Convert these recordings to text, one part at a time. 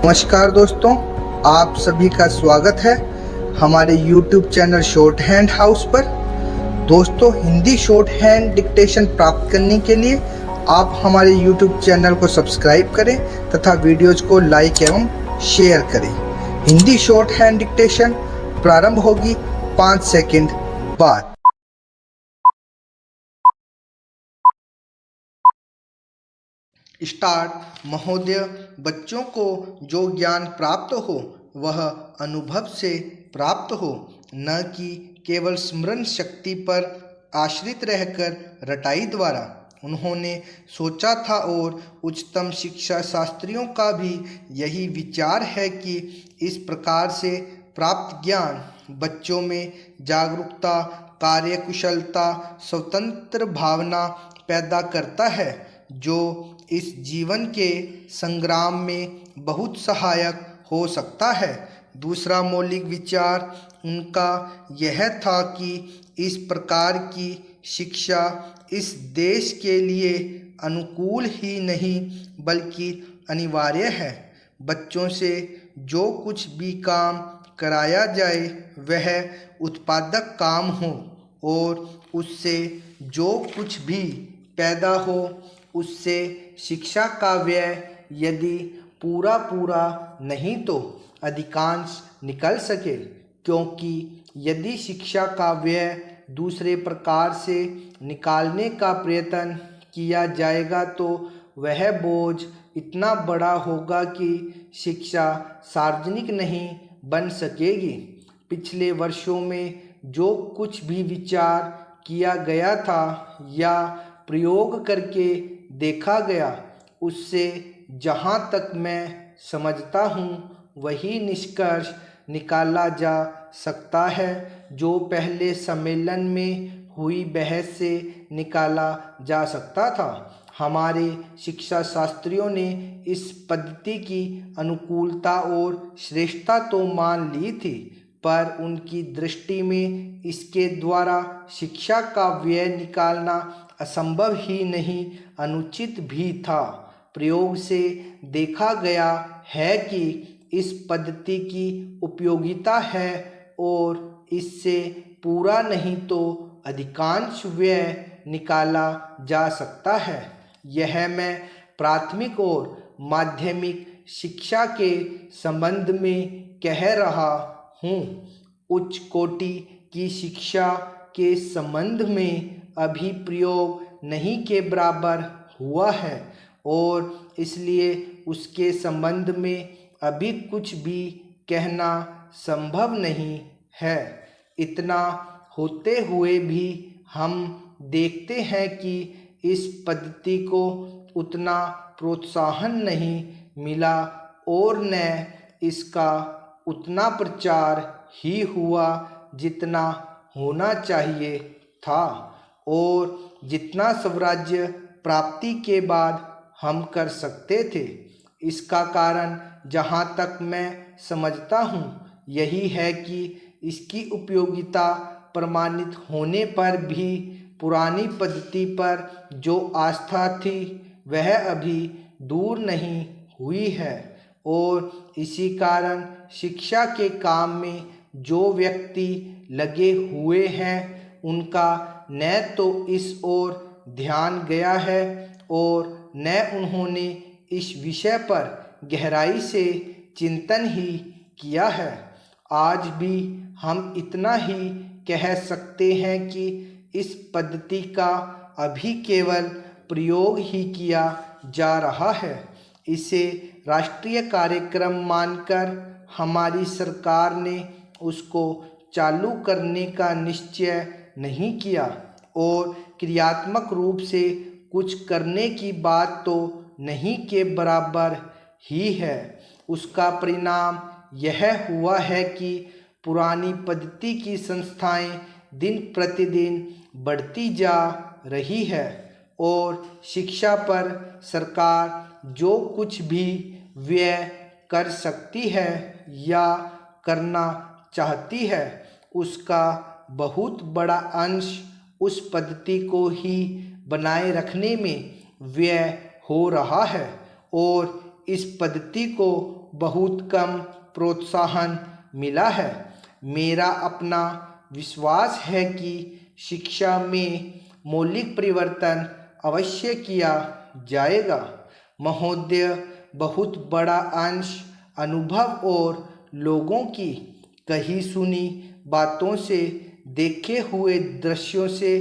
नमस्कार दोस्तों, आप सभी का स्वागत है हमारे YouTube channel short hand house पर। दोस्तों, हिंदी शॉर्ट हैंड डिक्टेशन प्राप्त करने के लिए आप हमारे YouTube चैनल को सब्सक्राइब करें तथा वीडियोज को लाइक एवं शेयर करें। हिंदी शॉर्ट हैंड डिक्टेशन प्रारंभ होगी 5 सेकंड बाद। स्टार्ट। महोदय, बच्चों को जो ज्ञान प्राप्त हो वह अनुभव से प्राप्त हो, न कि केवल स्मरण शक्ति पर आश्रित रहकर रटाई द्वारा। उन्होंने सोचा था और उच्चतम शिक्षा शास्त्रियों का भी यही विचार है कि इस प्रकार से प्राप्त ज्ञान बच्चों में जागरूकता, कार्यकुशलता, स्वतंत्र भावना पैदा करता है, जो इस जीवन के संग्राम में बहुत सहायक हो सकता है। दूसरा मौलिक विचार उनका यह था कि इस प्रकार की शिक्षा इस देश के लिए अनुकूल ही नहीं बल्कि अनिवार्य है। बच्चों से जो कुछ भी काम कराया जाए वह उत्पादक काम हो और उससे जो कुछ भी पैदा हो उससे शिक्षा का व्यय यदि पूरा नहीं तो अधिकांश निकल सके, क्योंकि यदि शिक्षा का व्यय दूसरे प्रकार से निकालने का प्रयत्न किया जाएगा तो वह बोझ इतना बड़ा होगा कि शिक्षा सार्वजनिक नहीं बन सकेगी। पिछले वर्षों में जो कुछ भी विचार किया गया था या प्रयोग करके देखा गया, उससे जहाँ तक मैं समझता हूँ वही निष्कर्ष निकाला जा सकता है जो पहले सम्मेलन में हुई बहस से निकाला जा सकता था। हमारे शिक्षा शास्त्रियों ने इस पद्धति की अनुकूलता और श्रेष्ठता तो मान ली थी, पर उनकी दृष्टि में इसके द्वारा शिक्षा का व्यय निकालना असंभव ही नहीं, अनुचित भी था। प्रयोग से देखा गया है कि इस पद्धति की उपयोगिता है और इससे पूरा नहीं तो अधिकांश व्यय निकाला जा सकता है। यह मैं प्राथमिक और माध्यमिक शिक्षा के संबंध में कह रहा हूँ। उच्च कोटि की शिक्षा के संबंध में अभी प्रयोग नहीं के बराबर हुआ है और इसलिए उसके संबंध में अभी कुछ भी कहना संभव नहीं है। इतना होते हुए भी हम देखते हैं कि इस पद्धति को उतना प्रोत्साहन नहीं मिला और न इसका उतना प्रचार ही हुआ जितना होना चाहिए था और जितना स्वराज्य प्राप्ति के बाद हम कर सकते थे। इसका कारण जहाँ तक मैं समझता हूँ यही है कि इसकी उपयोगिता प्रमाणित होने पर भी पुरानी पद्धति पर जो आस्था थी वह अभी दूर नहीं हुई है और इसी कारण शिक्षा के काम में जो व्यक्ति लगे हुए हैं उनका न तो इस ओर ध्यान गया है और न उन्होंने इस विषय पर गहराई से चिंतन ही किया है। आज भी हम इतना ही कह सकते हैं कि इस पद्धति का अभी केवल प्रयोग ही किया जा रहा है। इसे राष्ट्रीय कार्यक्रम मानकर हमारी सरकार ने उसको चालू करने का निश्चय नहीं किया और क्रियात्मक रूप से कुछ करने की बात तो नहीं के बराबर ही है। उसका परिणाम यह हुआ है कि पुरानी पद्धति की संस्थाएं दिन प्रतिदिन बढ़ती जा रही है और शिक्षा पर सरकार जो कुछ भी व्यय कर सकती है या करना चाहती है उसका बहुत बड़ा अंश उस पद्धति को ही बनाए रखने में व्यय हो रहा है और इस पद्धति को बहुत कम प्रोत्साहन मिला है। मेरा अपना विश्वास है कि शिक्षा में मौलिक परिवर्तन अवश्य किया जाएगा। महोदय, बहुत बड़ा अंश अनुभव और लोगों की कही सुनी बातों से, देखे हुए दृश्यों से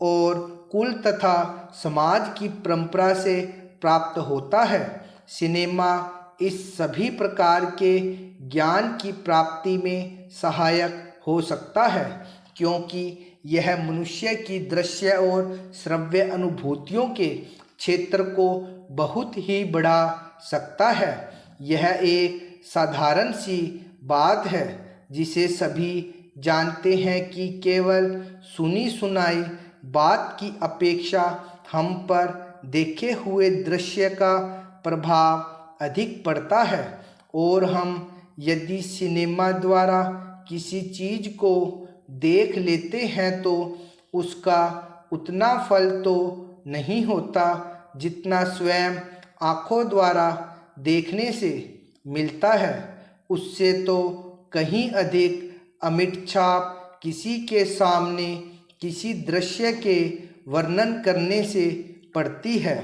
और कुल तथा समाज की परंपरा से प्राप्त होता है। सिनेमा इस सभी प्रकार के ज्ञान की प्राप्ति में सहायक हो सकता है, क्योंकि यह मनुष्य की दृश्य और श्रव्य अनुभूतियों के क्षेत्र को बहुत ही बढ़ा सकता है। यह एक साधारण सी बात है जिसे सभी जानते हैं कि केवल सुनी सुनाई बात की अपेक्षा हम पर देखे हुए दृश्य का प्रभाव अधिक पड़ता है, और हम यदि सिनेमा द्वारा किसी चीज़ को देख लेते हैं तो उसका उतना फल तो नहीं होता जितना स्वयं आँखों द्वारा देखने से मिलता है। उससे तो कहीं अधिक अमिट छाप किसी के सामने किसी दृश्य के वर्णन करने से पड़ती है।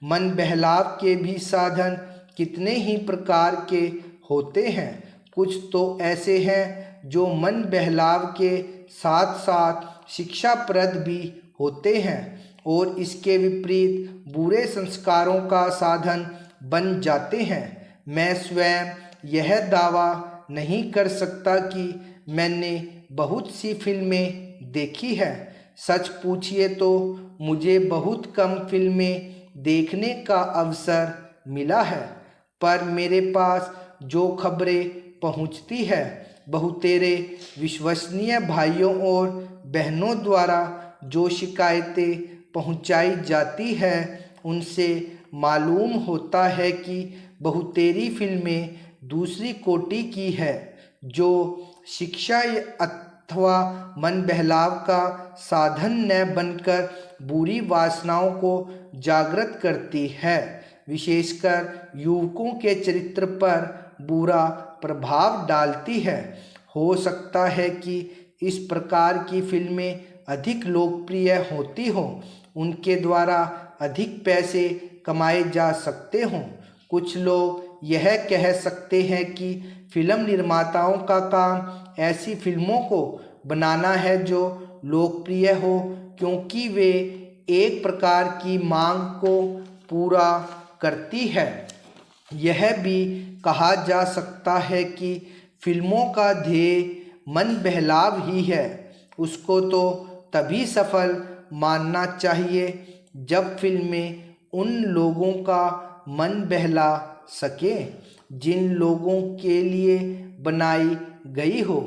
मन बहलाव के भी साधन कितने ही प्रकार के होते हैं। कुछ तो ऐसे हैं जो मन बहलाव के साथ साथ शिक्षाप्रद भी होते हैं, और इसके विपरीत बुरे संस्कारों का साधन बन जाते हैं। मैं स्वयं यह दावा नहीं कर सकता कि मैंने बहुत सी फिल्में देखी है। सच पूछिए तो मुझे बहुत कम फिल्में देखने का अवसर मिला है, पर मेरे पास जो खबरें पहुंचती है बहुतेरे विश्वसनीय भाइयों और बहनों द्वारा जो शिकायतें पहुंचाई जाती है, उनसे मालूम होता है कि बहुतेरी फिल्में दूसरी कोटि की है, जो शिक्षा अथवा मन बहलाव का साधन न बनकर बुरी वासनाओं को जागृत करती है, विशेषकर युवकों के चरित्र पर बुरा प्रभाव डालती है। हो सकता है कि इस प्रकार की फिल्में अधिक लोकप्रिय होती हों, उनके द्वारा अधिक पैसे कमाए जा सकते हों। कुछ लोग यह कह सकते हैं कि फिल्म निर्माताओं का काम ऐसी फिल्मों को बनाना है जो लोकप्रिय हो, क्योंकि वे एक प्रकार की मांग को पूरा करती है। यह भी कहा जा सकता है कि फिल्मों का ध्येय मन बहलाव ही है। उसको तो तभी सफल मानना चाहिए जब फिल्में उन लोगों का मन बहला सके जिन लोगों के लिए बनाई गई हो।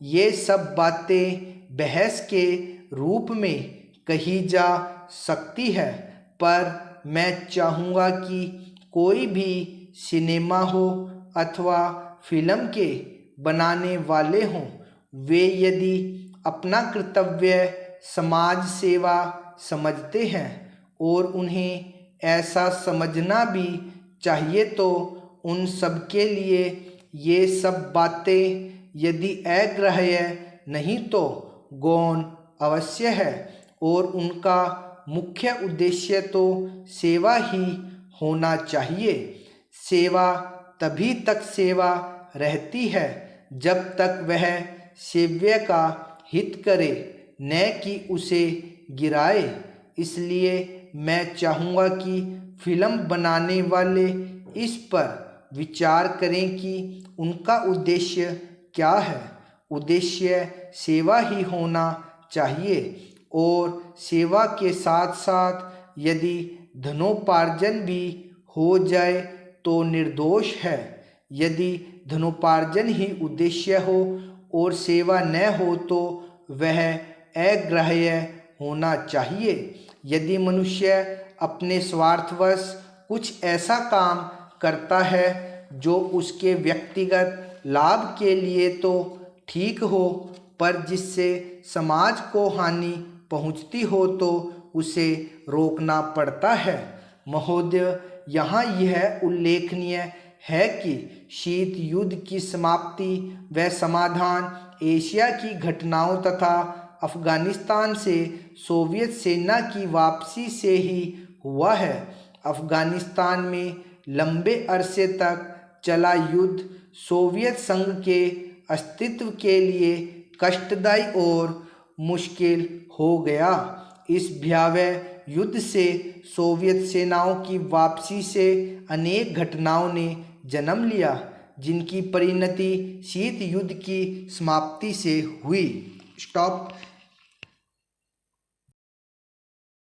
ये सब बातें बहस के रूप में कही जा सकती है, पर मैं चाहूँगा कि कोई भी सिनेमा हो अथवा फिल्म के बनाने वाले हों, वे यदि अपना कर्तव्य समाज सेवा समझते हैं, और उन्हें ऐसा समझना भी चाहिए, तो उन सब के लिए ये सब बातें यदि अग्राह्य नहीं तो गौण अवश्य है, और उनका मुख्य उद्देश्य तो सेवा ही होना चाहिए। सेवा तभी तक सेवा रहती है जब तक वह सेव्य का हित करे, न कि उसे गिराए। इसलिए मैं चाहूँगा कि फिल्म बनाने वाले इस पर विचार करें कि उनका उद्देश्य क्या है। उद्देश्य सेवा ही होना चाहिए, और सेवा के साथ साथ यदि धनोपार्जन भी हो जाए तो निर्दोष है। यदि धनोपार्जन ही उद्देश्य हो और सेवा न हो तो वह अग्राह्य होना चाहिए। यदि मनुष्य अपने स्वार्थवश कुछ ऐसा काम करता है जो उसके व्यक्तिगत लाभ के लिए तो ठीक हो, पर जिससे समाज को हानि पहुंचती हो, तो उसे रोकना पड़ता है। महोदय, यहाँ यह उल्लेखनीय है कि शीत युद्ध की समाप्ति व समाधान एशिया की घटनाओं तथा अफगानिस्तान से सोवियत सेना की वापसी से ही हुआ है। अफगानिस्तान में लंबे अरसे तक चला युद्ध सोवियत संघ के अस्तित्व के लिए कष्टदायी और मुश्किल हो गया। इस भयावह युद्ध से सोवियत सेनाओं की वापसी से अनेक घटनाओं ने जन्म लिया, जिनकी परिणति शीत युद्ध की समाप्ति से हुई। स्टॉप।